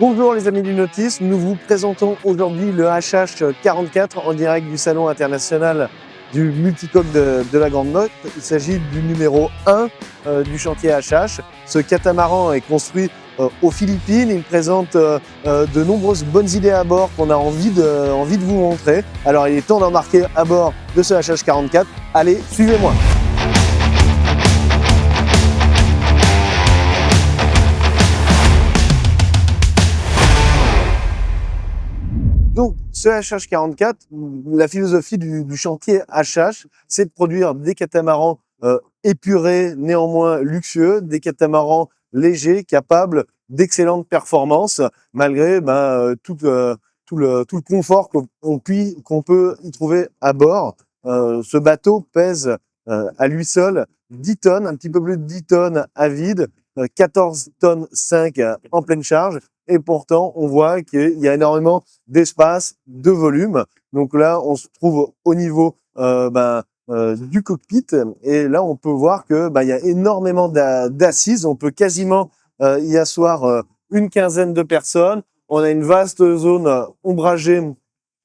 Bonjour les amis du nautisme, nous vous présentons aujourd'hui le HH44 en direct du Salon international du multicoque de la Grande Motte. Il s'agit du numéro 1 du chantier HH. Ce catamaran est construit aux Philippines. Il présente de nombreuses bonnes idées à bord qu'on a envie de vous montrer. Alors il est temps d'embarquer à bord de ce HH44. Allez, suivez-moi. Donc, ce HH44, la philosophie du chantier HH, c'est de produire des catamarans épurés, néanmoins luxueux, des catamarans légers, capables d'excellentes performances, malgré tout le confort qu'on peut y trouver à bord. Ce bateau pèse à lui seul 10 tonnes, un petit peu plus de 10 tonnes à vide, 14 tonnes 5 en pleine charge. Et pourtant, on voit qu'il y a énormément d'espace, de volume. Donc là, on se trouve au niveau du cockpit. Et là, on peut voir que il y a énormément d'assises. On peut quasiment y asseoir une quinzaine de personnes. On a une vaste zone ombragée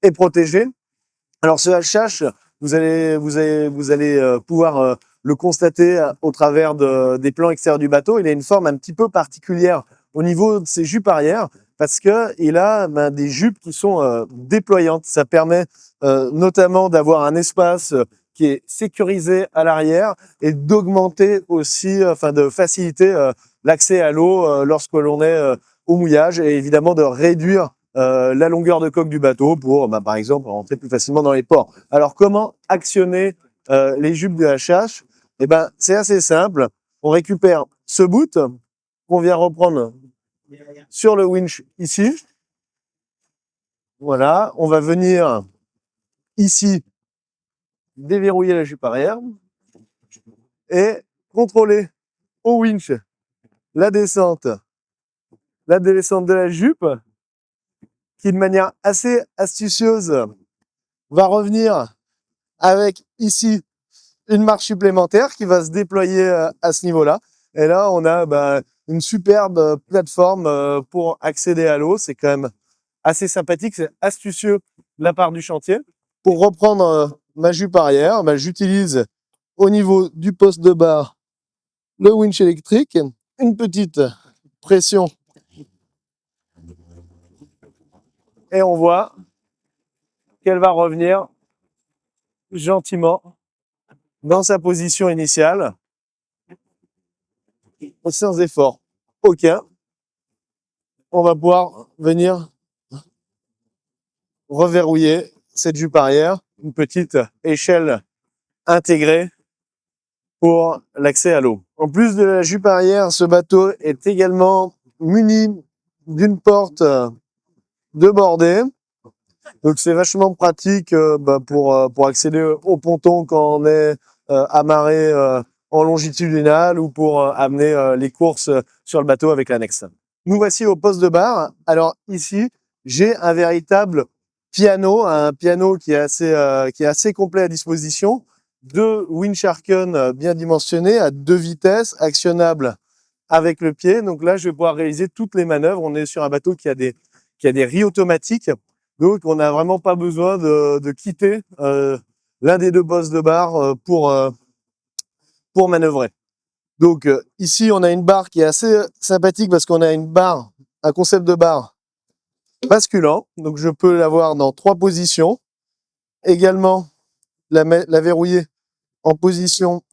et protégée. Alors ce HH, vous allez pouvoir le constater au travers des plans extérieurs du bateau. Il a une forme un petit peu particulière au niveau de ses jupes arrière parce qu'il a des jupes qui sont déployantes. Ça permet notamment d'avoir un espace qui est sécurisé à l'arrière et d'augmenter aussi, de faciliter l'accès à l'eau lorsque l'on est au mouillage et évidemment de réduire la longueur de coque du bateau pour, par exemple, rentrer plus facilement dans les ports. Alors, comment actionner les jupes du HH? C'est assez simple. On récupère ce boot qu'on vient reprendre sur le winch ici. Voilà, on va venir ici déverrouiller la jupe arrière et contrôler au winch la descente de la jupe qui, de manière assez astucieuse, va revenir avec ici une marche supplémentaire qui va se déployer à ce niveau-là. Et là, on a une superbe plateforme pour accéder à l'eau. C'est quand même assez sympathique, c'est astucieux de la part du chantier. Pour reprendre ma jupe arrière, j'utilise au niveau du poste de barre le winch électrique, une petite pression et on voit qu'elle va revenir gentiment dans sa position initiale, sans effort aucun. On va pouvoir venir reverrouiller cette jupe arrière, une petite échelle intégrée pour l'accès à l'eau. En plus de la jupe arrière, ce bateau est également muni d'une porte de bordée. Donc c'est vachement pratique pour accéder au ponton quand on est amarré en longitudinal ou pour amener les courses sur le bateau avec l'annexe. Nous voici au poste de barre. Alors ici, j'ai un véritable piano, un piano qui est assez complet à disposition. Deux winch Harken bien dimensionnés à 2 vitesses, actionnables avec le pied. Donc là, je vais pouvoir réaliser toutes les manœuvres. On est sur un bateau qui a des rilles automatiques. Donc, on n'a vraiment pas besoin de quitter l'un des deux postes de barre pour manœuvrer. Donc, ici, on a une barre qui est assez sympathique parce qu'on a un concept de barre basculant. Donc, je peux l'avoir dans 3 positions. Également, la verrouiller en position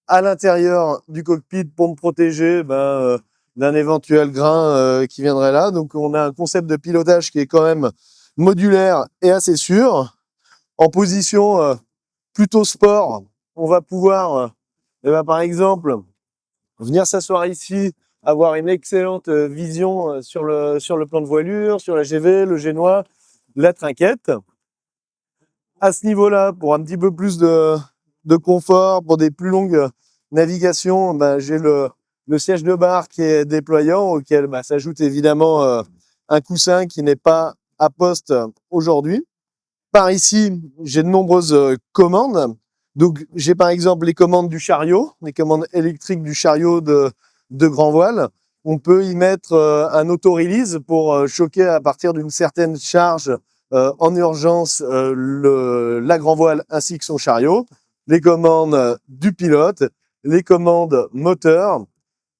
à l'intérieur du cockpit pour me protéger d'un éventuel grain qui viendrait là. Donc, on a un concept de pilotage qui est quand même modulaire et assez sûr. En position plutôt sport, on va pouvoir, par exemple, venir s'asseoir ici, avoir une excellente vision sur le plan de voilure, sur la GV, le génois, la trinquette. À ce niveau-là, pour un petit peu plus de confort, pour des plus longues navigations, j'ai le siège de barre qui est déployant, auquel s'ajoute évidemment un coussin qui n'est pas à poste aujourd'hui. Par ici, j'ai de nombreuses commandes. Donc, j'ai par exemple les commandes du chariot, les commandes électriques du chariot de grand voile. On peut y mettre un auto-release pour choquer à partir d'une certaine charge en urgence la grand voile ainsi que son chariot, les commandes du pilote, les commandes moteurs,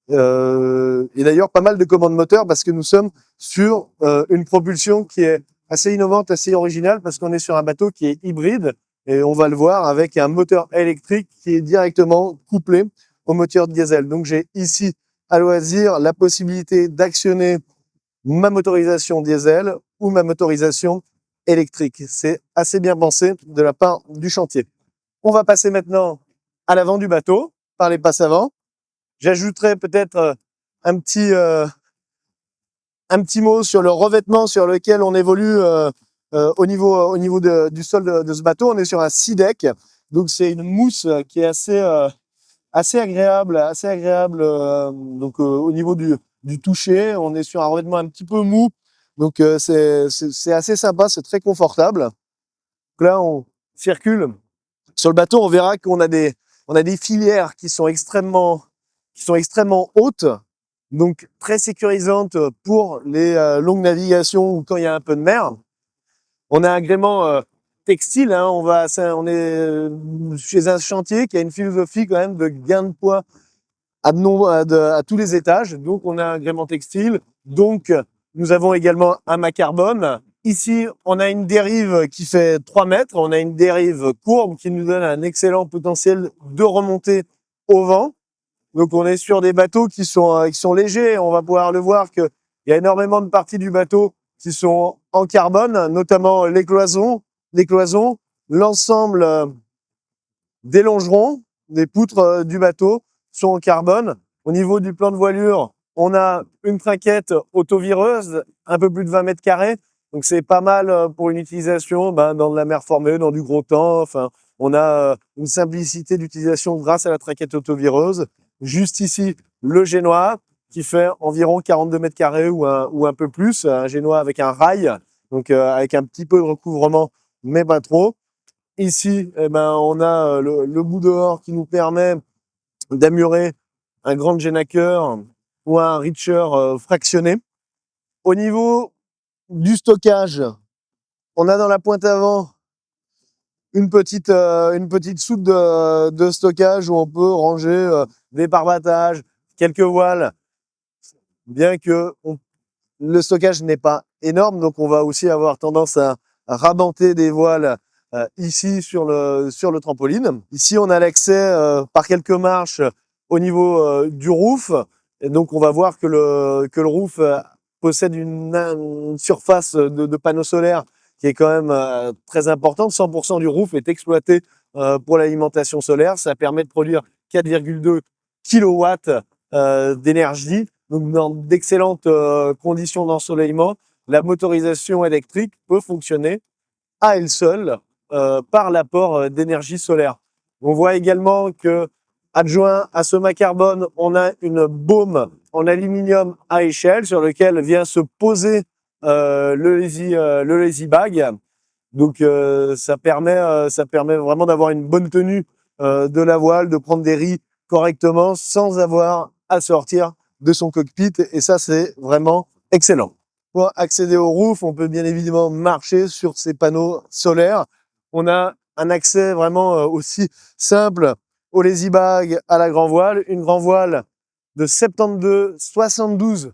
et d'ailleurs pas mal de commandes moteurs parce que nous sommes sur une propulsion qui est assez innovante, assez originale parce qu'on est sur un bateau qui est hybride et on va le voir avec un moteur électrique qui est directement couplé au moteur diesel. Donc j'ai ici à loisir la possibilité d'actionner ma motorisation diesel ou ma motorisation électrique. C'est assez bien pensé de la part du chantier. On va passer maintenant à l'avant du bateau par les passes avant. J'ajouterai peut-être un petit mot sur le revêtement sur lequel on évolue au niveau du sol de ce bateau. On est sur un sea deck, donc c'est une mousse qui est assez agréable, donc au niveau du toucher. On est sur un revêtement un petit peu mou, donc c'est assez sympa, c'est très confortable. Donc là, on circule sur le bateau, on verra qu'on a des filières qui sont extrêmement hautes, donc très sécurisantes pour les longues navigations ou quand il y a un peu de mer. On a un agrément textile, hein, on est chez un chantier qui a une philosophie quand même de gain de poids à tous les étages. Donc on a un agrément textile, donc nous avons également un mât carbone. Ici, on a une dérive qui fait 3 mètres, on a une dérive courbe qui nous donne un excellent potentiel de remontée au vent. Donc on est sur des bateaux qui sont légers. On va pouvoir le voir qu'il y a énormément de parties du bateau qui sont en carbone, notamment les cloisons, l'ensemble des longerons, des poutres du bateau sont en carbone. Au niveau du plan de voilure, on a une trinquette autovireuse, un peu plus de 20 mètres carrés. Donc c'est pas mal pour une utilisation dans de la mer formée, dans du gros temps. Enfin, on a une simplicité d'utilisation grâce à la trinquette autovireuse. Juste ici, le génois qui fait environ 42 mètres carrés ou un peu plus. Un génois avec un rail, donc avec un petit peu de recouvrement, mais pas trop. Ici, on a le bout dehors qui nous permet d'amurer un grand génaqueur ou un Reacher fractionné. Au niveau du stockage, on a dans la pointe avant une petite soute de stockage où on peut ranger des parbattages, quelques voiles, bien que le stockage n'est pas énorme, donc on va aussi avoir tendance à rabanter des voiles ici sur le trampoline. Ici, on a l'accès par quelques marches au niveau du roof. Et donc, on va voir que le roof possède une surface de panneaux solaires qui est quand même très importante. 100% du roof est exploité pour l'alimentation solaire. Ça permet de produire 4,2 kilowatts d'énergie. Donc, dans d'excellentes conditions d'ensoleillement, la motorisation électrique peut fonctionner à elle seule par l'apport d'énergie solaire. On voit également que, adjoint à ce mât carbone, on a une baume en aluminium à échelle sur lequel vient se poser le lazy bag. Donc ça permet vraiment d'avoir une bonne tenue de la voile, de prendre des ris correctement sans avoir à sortir de son cockpit, et ça c'est vraiment excellent. Pour accéder au roof, on peut bien évidemment marcher sur ces panneaux solaires. On a un accès vraiment aussi simple au lazy bag à la grand voile, une grand voile de 72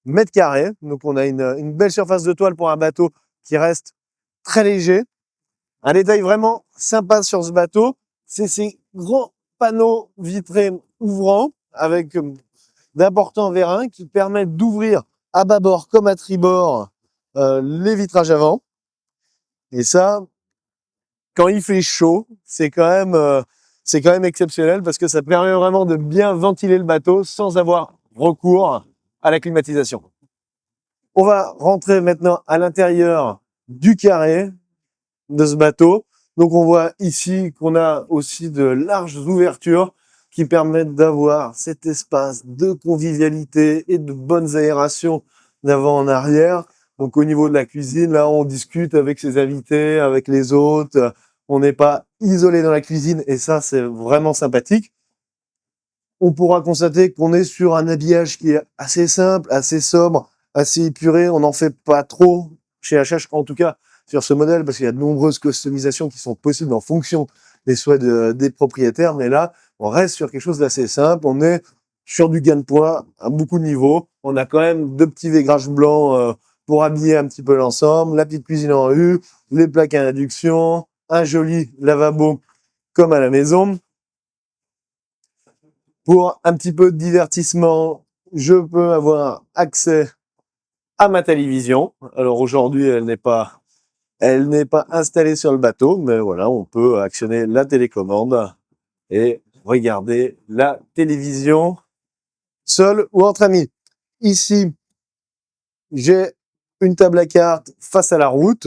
mètres carrés. Donc on a une belle surface de toile pour un bateau qui reste très léger. Un détail vraiment sympa sur ce bateau, c'est ces grands panneaux vitrés ouvrants avec d'importants vérins qui permettent d'ouvrir à bâbord comme à tribord les vitrages avant. Et ça, quand il fait chaud, c'est quand même exceptionnel parce que ça permet vraiment de bien ventiler le bateau sans avoir recours à la climatisation. On va rentrer maintenant à l'intérieur du carré de ce bateau. Donc on voit ici qu'on a aussi de larges ouvertures qui permettent d'avoir cet espace de convivialité et de bonnes aérations d'avant en arrière. Donc au niveau de la cuisine, là on discute avec ses invités, avec les hôtes, on n'est pas isolé dans la cuisine et ça c'est vraiment sympathique. on pourra constater qu'on est sur un habillage qui est assez simple, assez sobre, assez épuré. On n'en fait pas trop chez HH, en tout cas sur ce modèle, parce qu'il y a de nombreuses customisations qui sont possibles en fonction des souhaits des propriétaires. Mais là, on reste sur quelque chose d'assez simple. On est sur du gain de poids à beaucoup de niveaux. On a quand même deux petits vaigrages blancs pour habiller un petit peu l'ensemble, la petite cuisine en U, les plaques à induction, un joli lavabo comme à la maison. Pour un petit peu de divertissement, je peux avoir accès à ma télévision. Alors aujourd'hui, elle n'est pas installée sur le bateau, mais voilà, on peut actionner la télécommande et regarder la télévision seul ou entre amis. Ici, j'ai une table à cartes face à la route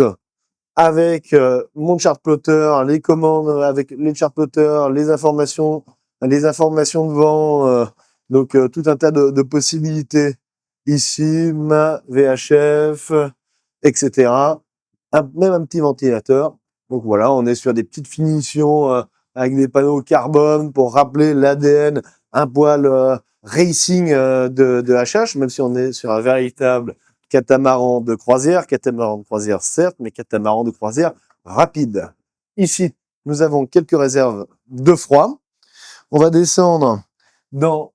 avec mon chart plotter, les commandes avec les chart plotters, les informations de vent, donc tout un tas de possibilités. Ici, ma VHF, etc. Même un petit ventilateur. Donc voilà, on est sur des petites finitions avec des panneaux carbone pour rappeler l'ADN, un poil racing de HH, même si on est sur un véritable catamaran de croisière certes, mais catamaran de croisière rapide. Ici, nous avons quelques réserves de froid. On va descendre dans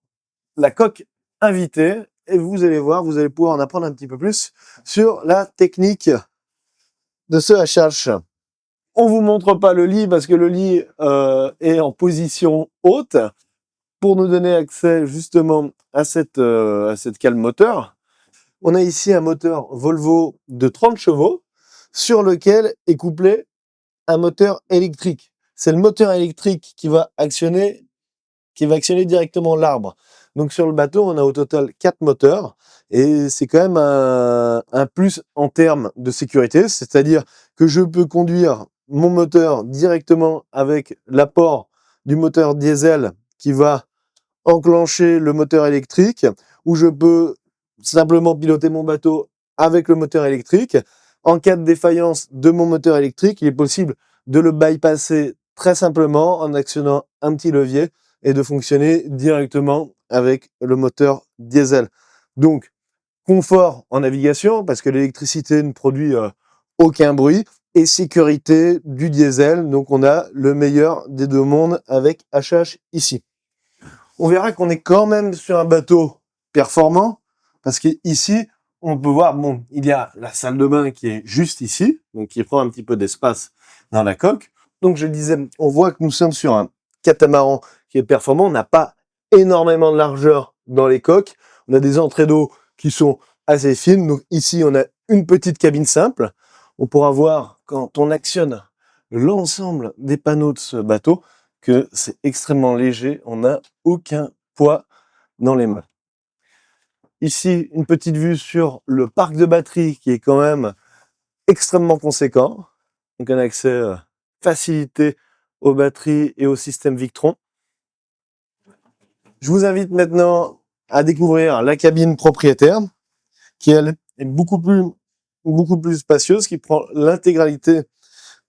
la coque invitée et vous allez voir, vous allez pouvoir en apprendre un petit peu plus sur la technique de ce HH. On vous montre pas le lit parce que le lit est en position haute pour nous donner accès justement à cette cale moteur. On a ici un moteur Volvo de 30 chevaux sur lequel est couplé un moteur électrique. C'est le moteur électrique qui va actionner directement l'arbre. Donc sur le bateau, on a au total 4 moteurs et c'est quand même un plus en termes de sécurité, c'est-à-dire que je peux conduire mon moteur directement avec l'apport du moteur diesel qui va enclencher le moteur électrique, ou je peux simplement piloter mon bateau avec le moteur électrique. En cas de défaillance de mon moteur électrique, il est possible de le bypasser très simplement en actionnant un petit levier et de fonctionner directement avec le moteur diesel. Donc, confort en navigation, parce que l'électricité ne produit aucun bruit, et sécurité du diesel. Donc, on a le meilleur des deux mondes avec HH ici. On verra qu'on est quand même sur un bateau performant, parce qu'ici, on peut voir, bon, il y a la salle de bain qui est juste ici, donc qui prend un petit peu d'espace dans la coque. Donc, je disais, on voit que nous sommes sur un catamaran qui est performant. On n'a pas énormément de largeur dans les coques. On a des entrées d'eau qui sont assez fines. Donc, ici, on a une petite cabine simple. On pourra voir, quand on actionne l'ensemble des panneaux de ce bateau, que c'est extrêmement léger. On n'a aucun poids dans les mains. Ici, une petite vue sur le parc de batterie qui est quand même extrêmement conséquent. Donc un accès facilité aux batteries et au système Victron. Je vous invite maintenant à découvrir la cabine propriétaire qui elle est beaucoup plus spacieuse, qui prend l'intégralité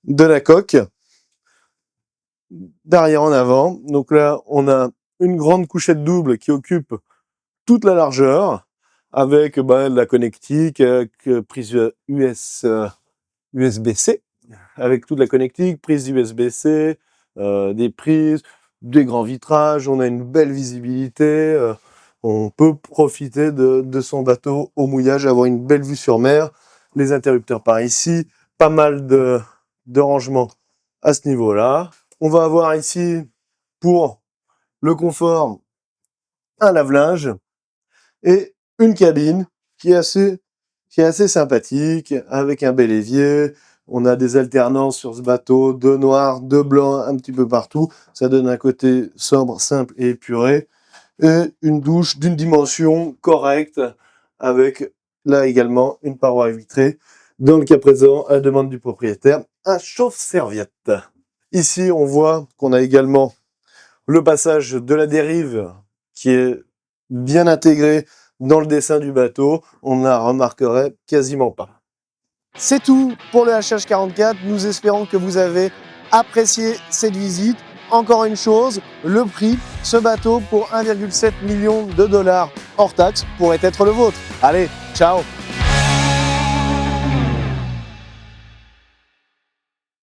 de la coque d'arrière en avant. Donc là, on a une grande couchette double qui occupe toute la largeur avec de la connectique, prise USB-C, avec toute la connectique, prise USB-C, des prises, des grands vitrages, on a une belle visibilité, on peut profiter de son bateau au mouillage, avoir une belle vue sur mer, les interrupteurs par ici, pas mal de rangements à ce niveau-là. On va avoir ici, pour le confort, un lave-linge et une cabine qui est assez sympathique, avec un bel évier. On a des alternances sur ce bateau, de noir, de blanc, un petit peu partout. Ça donne un côté sobre, simple et épuré. Et une douche d'une dimension correcte, avec là également une paroi vitrée. Dans le cas présent, à la demande du propriétaire, un chauffe-serviette. Ici, on voit qu'on a également le passage de la dérive qui est bien intégré dans le dessin du bateau. On ne la remarquerait quasiment pas. C'est tout pour le HH44. Nous espérons que vous avez apprécié cette visite. encore une chose, le prix, ce bateau pour 1,7 million de dollars hors taxe pourrait être le vôtre. Allez, ciao!